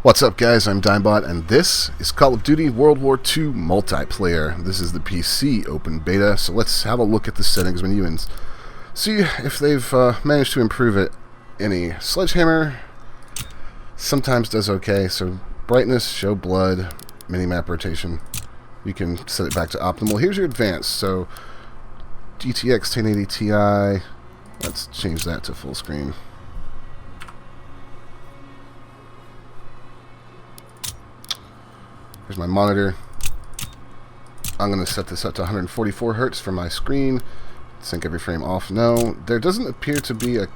What's up, guys? I'm Dimebot, and this is Call of Duty World War II Multiplayer. This is the PC open beta, so let's have a look at the settings menu and see if they've managed to improve it any. Sledgehammer sometimes does okay, so brightness, show blood, minimap rotation. You can set it back to optimal. Here's your advanced, so GTX 1080 Ti. Let's change that to full screen. Here's my monitor. I'm going to set this up to 144 Hertz for my screen. Sync every frame off. No, there doesn't appear to be a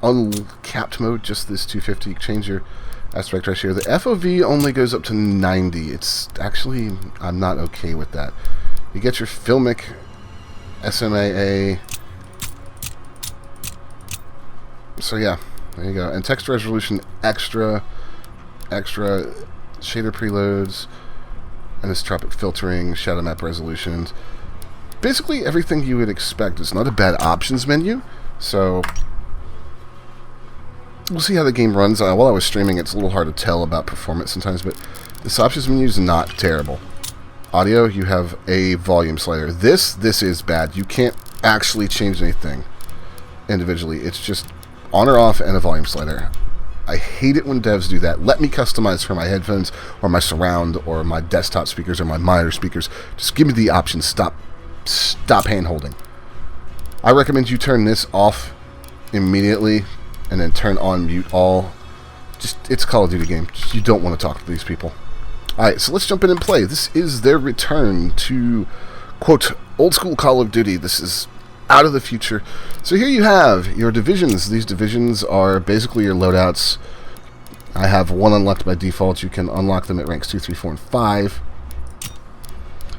uncapped mode, just this 250. Change your aspect ratio. The FOV only goes up to 90. It's actually, I'm not okay with that. You get your filmic SMAA. So yeah, there you go. And text resolution extra. Shader preloads, anisotropic filtering, shadow map resolutions. Basically everything you would expect. It's not a bad options menu, so we'll see how the game runs. While I was streaming, it's a little hard to tell about performance sometimes, but this options menu is not terrible. Audio, you have a volume slider. This is bad. You can't actually change anything individually. It's just on or off and a volume slider. I hate it when devs do that. Let me customize for my headphones or my surround or my desktop speakers or my monitor speakers. Just give me the option. Stop hand-holding. I recommend you turn this off immediately and then turn on mute all. It's a Call of Duty game. You don't want to talk to these people. Alright, so let's jump in and play. This is their return to, quote, old school Call of Duty. This is out of the future. So here you have your divisions. These divisions are basically your loadouts. I have one unlocked by default. You can unlock them at ranks 2, 3, 4, and 5.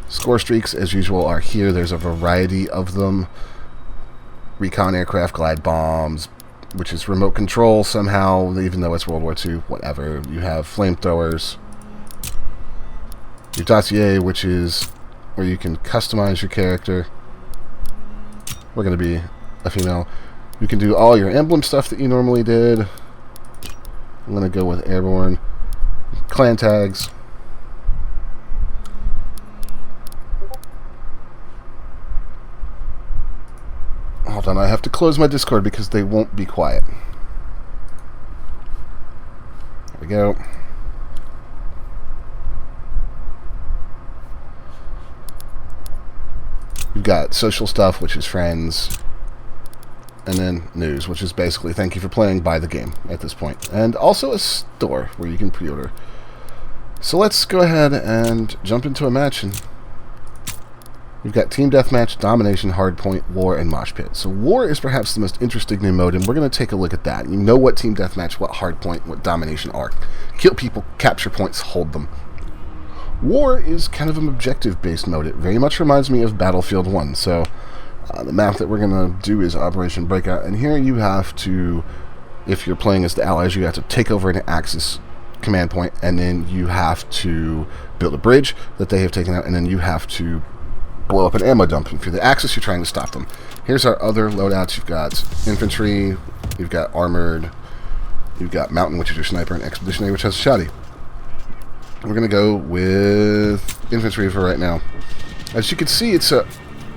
Score streaks, as usual, are here. There's a variety of them. Recon aircraft, glide bombs, which is remote control somehow, even though it's World War II, whatever. You have flamethrowers. Your dossier, which is where you can customize your character. We're going to be a female. You can do all your emblem stuff that you normally did. I'm going to go with airborne. Clan tags. Hold on, I have to close my Discord because they won't be quiet. There we go. You've got social stuff, which is friends, and then news, which is basically thank you for playing, buy the game at this point. And also a store where you can pre-order. So let's go ahead and jump into a match. And we've got Team Deathmatch, Domination, Hardpoint, War, and Mosh Pit. So War is perhaps the most interesting new mode, and we're going to take a look at that. You know what Team Deathmatch, what Hardpoint, what Domination are. Kill people, capture points, hold them. War is kind of an objective-based mode. It very much reminds me of Battlefield 1. So the map that we're going to do is Operation Breakout. And here you have to, if you're playing as the Allies, you have to take over an Axis command point. And then you have to build a bridge that they have taken out. And then you have to blow up an ammo dump. And if you're the Axis, you're trying to stop them. Here's our other loadouts. You've got infantry. You've got armored. You've got mountain, which is your sniper. And expeditionary, which has a shotty. We're going to go with infantry for right now. As you can see, it's a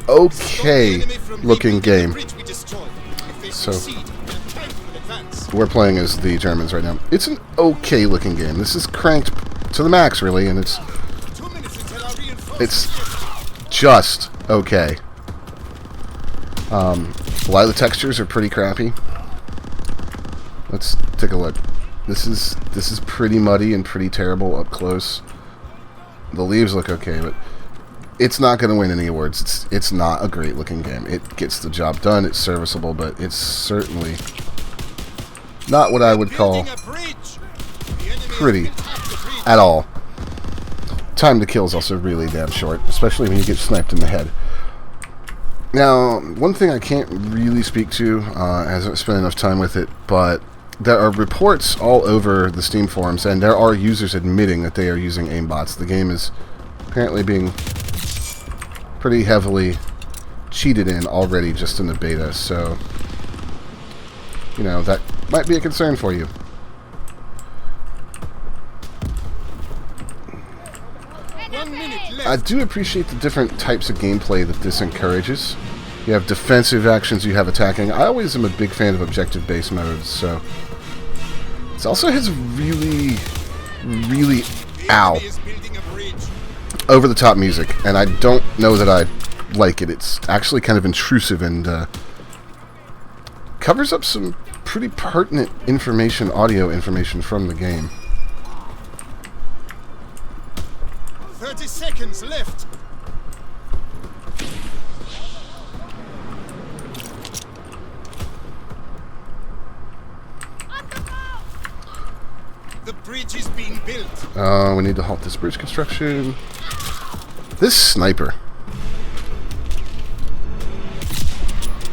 okay looking game. So we're playing as the Germans right now. It's an okay looking game. This is cranked to the max, really, and it's just okay. A lot of the textures are pretty crappy. Let's take a look. This is pretty muddy and pretty terrible up close. The leaves look okay, but it's not going to win any awards. It's not a great looking game. It gets the job done. It's serviceable, but it's certainly not what I would call pretty at all. Time to kill is also really damn short, especially when you get sniped in the head. Now, one thing I can't really speak to, I haven't spent enough time with it, but there are reports all over the Steam forums, and there are users admitting that they are using aimbots. The game is apparently being pretty heavily cheated in already just in the beta, so you know, that might be a concern for you. I do appreciate the different types of gameplay that this encourages. You have defensive actions, you have attacking. I always am a big fan of objective-based modes, so... It also has really, really, over-the-top music, and I don't know that I like it. It's actually kind of intrusive and covers up some pretty pertinent information, audio information from the game. 30 seconds left. The bridge is being built. We need to halt this bridge construction. This sniper.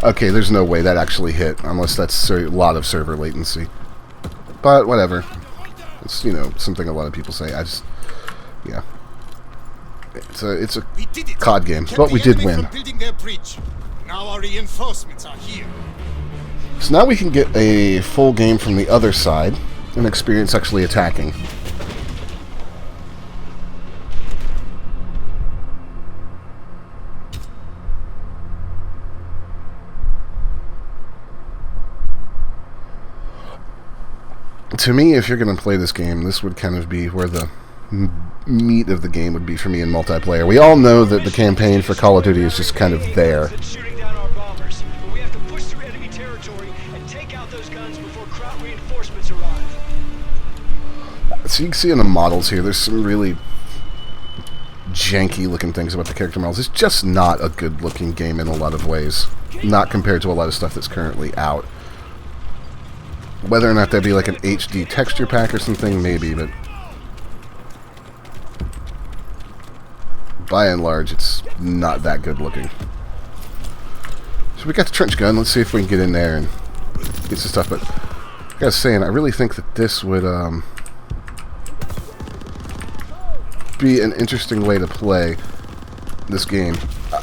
Okay, there's no way that actually hit, unless that's a lot of server latency. But whatever. It's, you know, something a lot of people say. Yeah. It's a COD game, but we did win. Now our reinforcements are here. So now we can get a full game from the other side and experience actually attacking. To me, if you're going to play this game, this would kind of be where the meat of the game would be for me in multiplayer. We all know that the campaign for Call of Duty is just kind of there. So you can see in the models here, there's some really janky looking things about the character models. It's just not a good looking game in a lot of ways. Not compared to a lot of stuff that's currently out. Whether or not that'd be like an HD texture pack or something, maybe, but by and large, it's not that good looking. So we got the trench gun. Let's see if we can get in there and get some stuff. But like I was saying, I really think that this would be an interesting way to play this game.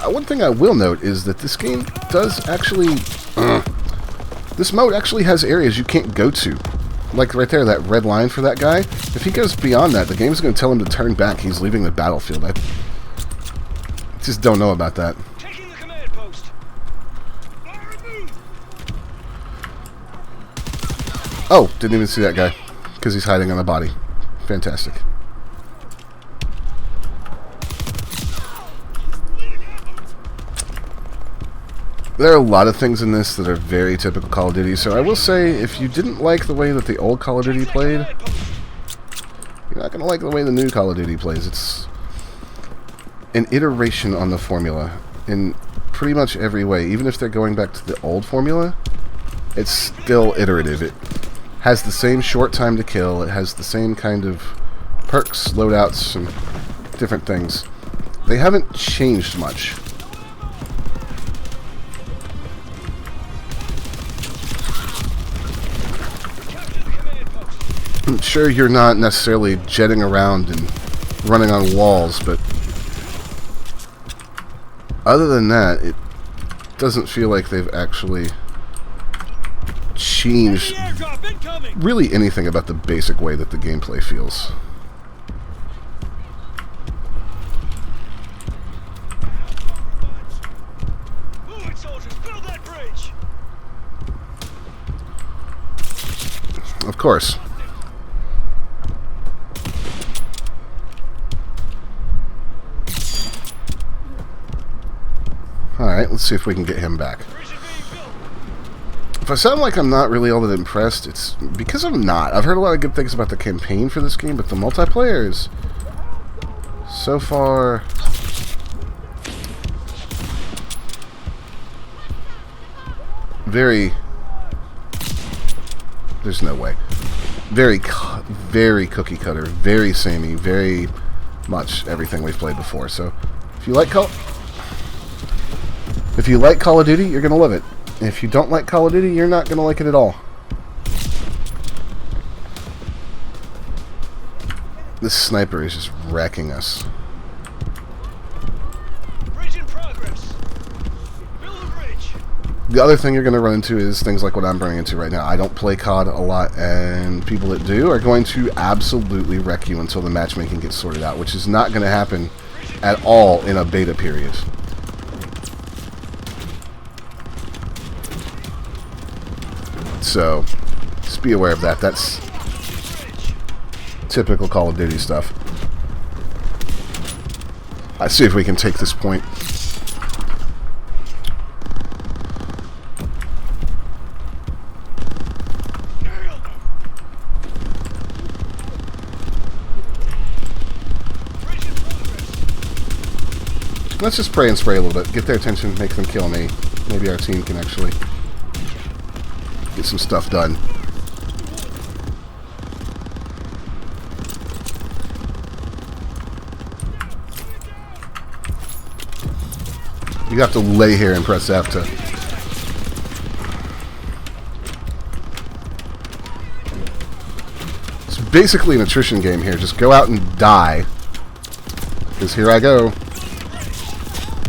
One thing I will note is that this game does actually... this mode actually has areas you can't go to. Like right there, that red line for that guy. If he goes beyond that, the game's going to tell him to turn back. He's leaving the battlefield. I just don't know about that. Taking the command post. Oh, didn't even see that guy. Because he's hiding on a body. Fantastic. There are a lot of things in this that are very typical Call of Duty, so I will say, if you didn't like the way that the old Call of Duty played, you're not going to like the way the new Call of Duty plays. It's an iteration on the formula in pretty much every way. Even if they're going back to the old formula, it's still iterative. It has the same short time to kill, it has the same kind of perks, loadouts, and different things. They haven't changed much. Sure, you're not necessarily jetting around and running on walls, but other than that, it doesn't feel like they've actually changed really anything about the basic way that the gameplay feels. Of course. Alright, let's see if we can get him back. If I sound like I'm not really all that impressed, it's because I'm not. I've heard a lot of good things about the campaign for this game, but the multiplayer is so far very... There's no way. Very cookie cutter, very samey, very much everything we've played before. So, if you like Call of Duty, you're going to love it. If you don't like Call of Duty, you're not going to like it at all. This sniper is just wrecking us. Bridge in progress. Build a bridge. The other thing you're going to run into is things like what I'm running into right now. I don't play COD a lot, and people that do are going to absolutely wreck you until the matchmaking gets sorted out, which is not going to happen at all in a beta period. So, just be aware of that. That's typical Call of Duty stuff. Let's see if we can take this point. Let's just pray and spray a little bit. Get their attention, make them kill me. Maybe our team can actually get some stuff done. You have to lay here and press F to... It's basically an attrition game here. Just go out and die. Because here I go.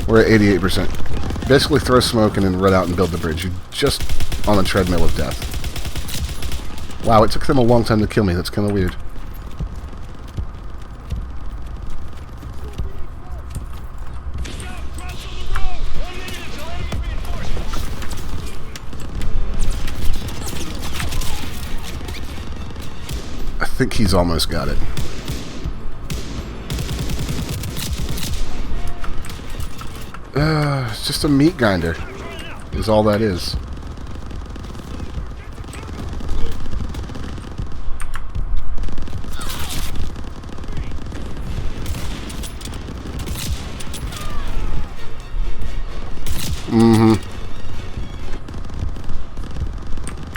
We're at 88%. Basically throw smoke and then run out and build the bridge. You're just on a treadmill of death. Wow, it took them a long time to kill me. That's kind of weird. I think he's almost got it. It's just a meat grinder, is all that is.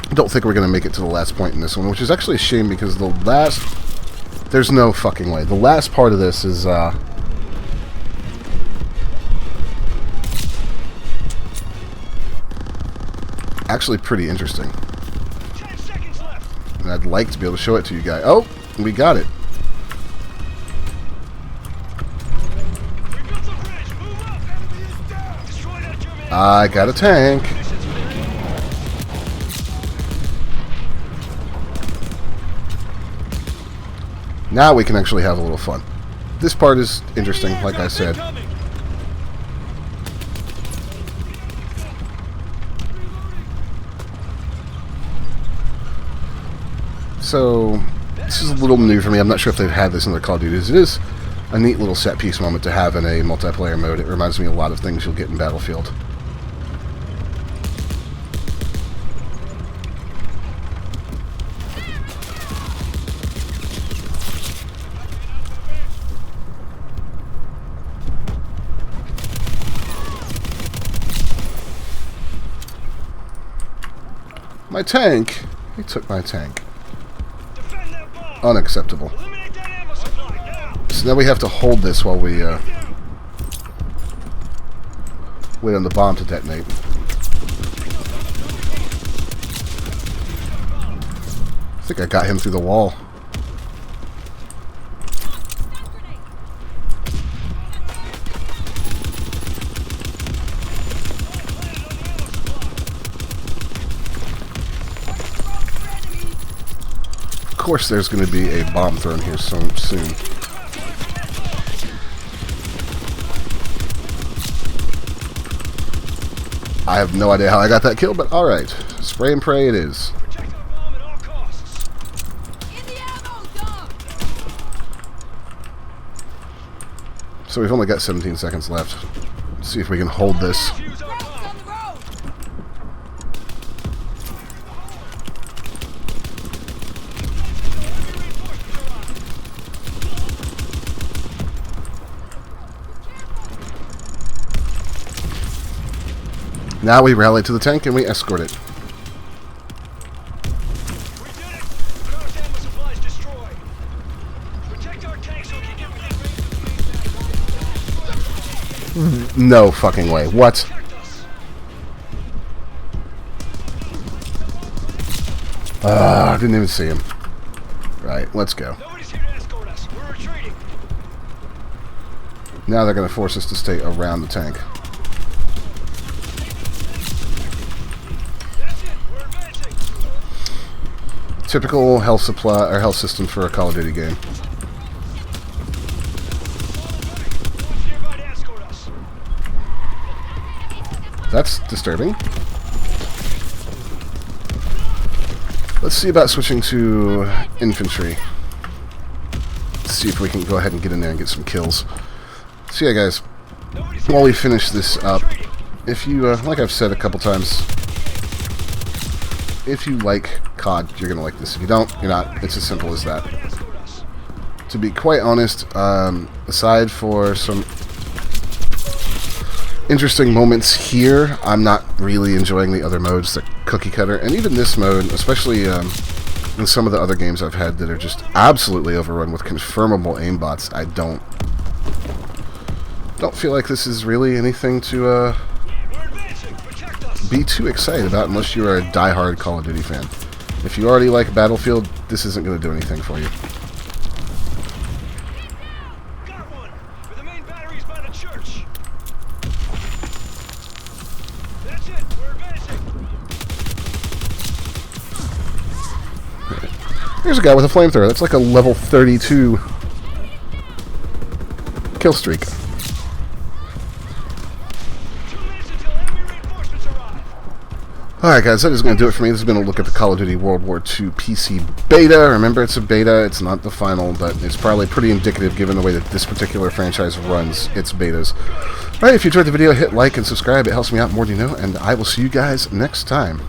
I don't think we're going to make it to the last point in this one, which is actually a shame because the last... There's no fucking way. The last part of this is, actually pretty interesting. 10 seconds left. And I'd like to be able to show it to you guys. Oh, we got it. We built the bridge. Move up. Enemy is down. Destroy that German. I got a tank. Now we can actually have a little fun. This part is interesting, like I said. So, this is a little new for me. I'm not sure if they've had this in their Call of Duties. It is a neat little set piece moment to have in a multiplayer mode. It reminds me of a lot of things you'll get in Battlefield. My tank? He took my tank. Defend that bomb. Unacceptable. Eliminate that ammo supply now. So now we have to hold this while we wait on the bomb to detonate. I think I got him through the wall. Of course there's going to be a bomb thrown here so soon. I have no idea how I got that kill, but alright. Spray and pray it is. Protect our bomb at all costs. In the ammo dump! So we've only got 17 seconds left. Let's see if we can hold this. Use our Rounds bomb. on the road! Now we rally to the tank and we escort it. We did it. Current ammo supplies destroyed. Protect our tank so we can get within range. No fucking way. What? Protect us. I didn't even see him. Right, let's go. Nobody's here to escort us. We're retreating. Now they're going to force us to stay around the tank. That's it. We're advancing. Typical health supply or health system for a Call of Duty game. What's the That's disturbing. Let's see about switching to infantry. Let's see if we can go ahead and get in there and get some kills. So yeah, guys, while we finish this up, if you, like I've said a couple times, if you like COD, you're going to like this. If you don't, you're not. It's as simple as that. To be quite honest, aside for some interesting moments here, I'm not really enjoying the other modes, the cookie cutter, and even this mode, especially in some of the other games I've had that are just absolutely overrun with confirmable aimbots. I don't feel like this is really anything to be too excited about unless you are a diehard Call of Duty fan. If you already like Battlefield, this isn't going to do anything for you. Got one! Where the main battery's by the church. That's it, we're advancing. Here's a guy with a flamethrower. That's like a level 32 kill streak. 2 minutes until enemy reinforcements arrive. Alright guys, that is going to do it for me. This has been a look at the Call of Duty World War II PC beta. Remember, it's a beta, it's not the final, but it's probably pretty indicative given the way that this particular franchise runs its betas. Alright, if you enjoyed the video, hit like and subscribe. It helps me out more than you know, and I will see you guys next time.